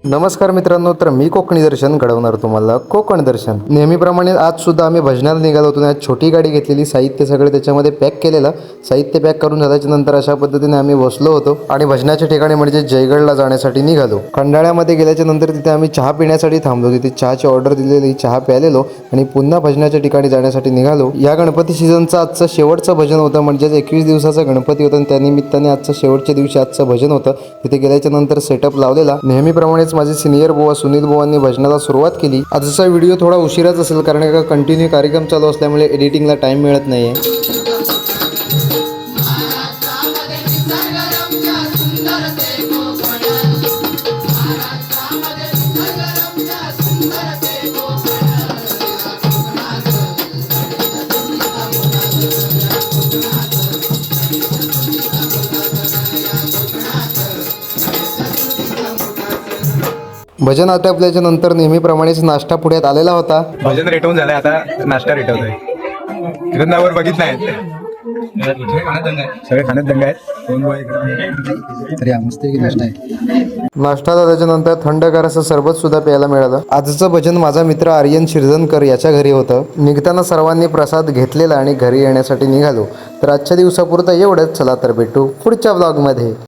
नमस्कार मित्रांनो, तर मी कोकणी दर्शन घडवणार तुम्हाला कोकण दर्शन. नेहमीप्रमाणे आज सुद्धा आम्ही भजनाला निघालो होतो. आज छोटी गाडी घेतलेली, साहित्य सगळे त्याच्यामध्ये पॅक केलेलं. साहित्य पॅक करून झाल्याच्या नंतर अशा पद्धतीने आम्ही बसलो होतो आणि भजनाच्या ठिकाणी म्हणजे जयगडला जाण्यासाठी निघालो. खंडाळ्यामध्ये गेल्याच्या नंतर तिथे आम्ही चहा पिण्यासाठी थांबलो. तिथे चहाची ऑर्डर दिलेली, चहा प्यालेलो आणि पुन्हा भजनाच्या ठिकाणी जाण्यासाठी निघालो. या गणपती सीझनचं आजचं शेवटचं भजन होतं, म्हणजेच 21 दिवसाचा गणपती होता आणि त्यानिमित्ताने आजचं शेवटच्या दिवशी आजचं भजन होतं. तिथे गेल्याच्या नंतर सेटअप लावलेला. नेहमीप्रमाणे माझे सिनियर बुवा सुनील बुवांनी भजनाला सुरुवात केली. आजचा व्हिडिओ थोडा उशिराच असेल, कारण का कंटिन्यू कार्यक्रम चालू असल्यामुळे एडिटिंगला टाइम मिळत नाहीये. भजन आटपल्याच्या नंतर नेहमीप्रमाणेच नाश्ता पुढ्यात आलेला होता. भजन रेटवून झालंय, आता नाश्ता रेटवतोय. किरणावर बघितलाय सगळे खाण्यात दंग आहेत. नाश्ता झाल्याच्या नंतर थंडगार असं सरबत सुद्धा प्यायला मिळालं. आजचं भजन माझा मित्र आर्यन शिरजनकर याच्या घरी होतं. निघताना सर्वांनी प्रसाद घेतलेला आणि घरी येण्यासाठी निघालो. तर आजच्या दिवसापुरतं एवढंच. चला तर भेटू पुढच्या ब्लॉगमध्ये.